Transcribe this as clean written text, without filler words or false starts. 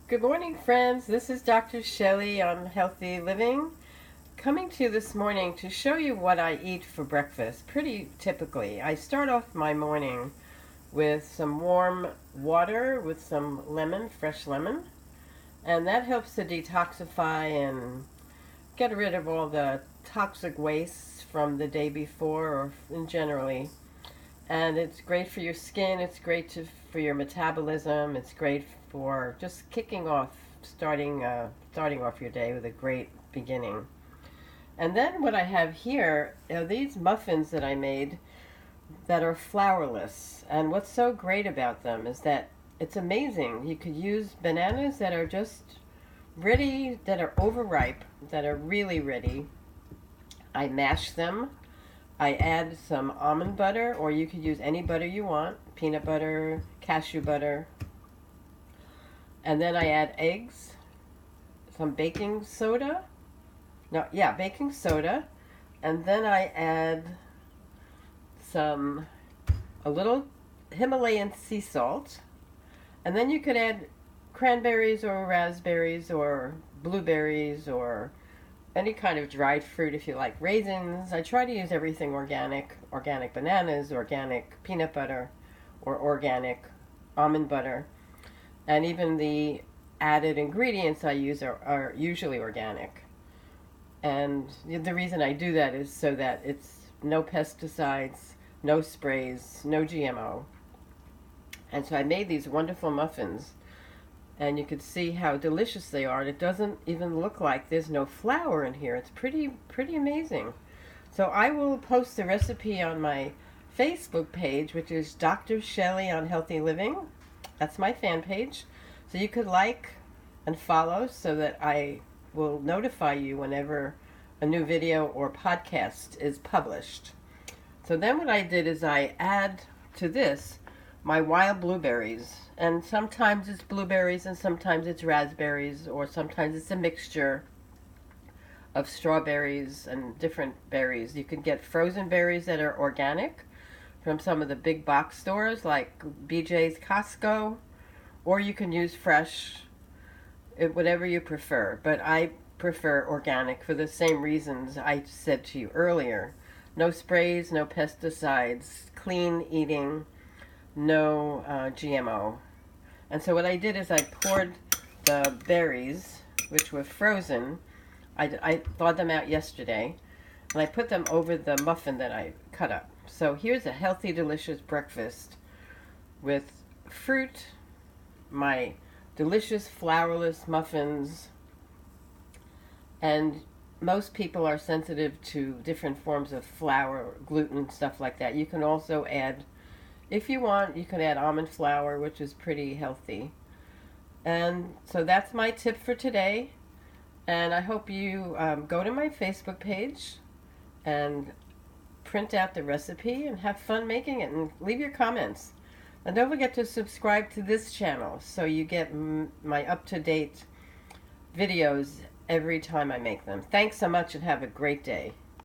Good morning, friends. This is Dr. Shellie on Healthy Living, coming to you this morning to show you what I eat for breakfast. Pretty typically, I start off my morning with some warm water with some lemon, fresh lemon, and that helps to detoxify and get rid of all the toxic wastes from the day before or generally. And it's great for your skin, it's great for your metabolism, it's great for just kicking off, starting off your day with a great beginning. And then what I have here are these muffins that I made that are flourless. And what's so great about them is that it's amazing. You could use bananas that are just ready, that are overripe, that are really ready. I mash them. I add some almond butter, or you could use any butter you want, peanut butter, cashew butter. And then I add eggs, some baking soda. Baking soda. And then I add a little Himalayan sea salt. And then you could add cranberries or raspberries or blueberries or any kind of dried fruit if you like, raisins. I try to use everything organic bananas, organic peanut butter, or organic almond butter. And even the added ingredients I use are usually organic. And the reason I do that is so that it's no pesticides, no sprays, no GMO. And so I made these wonderful muffins. And you can see how delicious they are. And it doesn't even look like there's no flour in here. It's pretty amazing. So I will post the recipe on my Facebook page, which is Dr. Shellie on Healthy Living. That's my fan page. So you could like and follow so that I will notify you whenever a new video or podcast is published. So then what I did is I add to this my wild blueberries. And sometimes it's blueberries and sometimes it's raspberries, or sometimes it's a mixture of strawberries and different berries. You can get frozen berries that are organic from some of the big box stores like BJ's, Costco, or you can use fresh, whatever you prefer. But I prefer organic for the same reasons I said to you earlier. No sprays, no pesticides, clean eating, no GMO. And so what I did is I poured the berries, which were frozen. I thawed them out yesterday, and I put them over the muffin that I cut up. So here's a healthy, delicious breakfast with fruit, my delicious flourless muffins, and most people are sensitive to different forms of flour, gluten, stuff like that. You can also add, if you want, you can add almond flour, which is pretty healthy. And so that's my tip for today. And I hope you go to my Facebook page and print out the recipe and have fun making it and leave your comments. And don't forget to subscribe to this channel so you get my up-to-date videos every time I make them. Thanks so much and have a great day.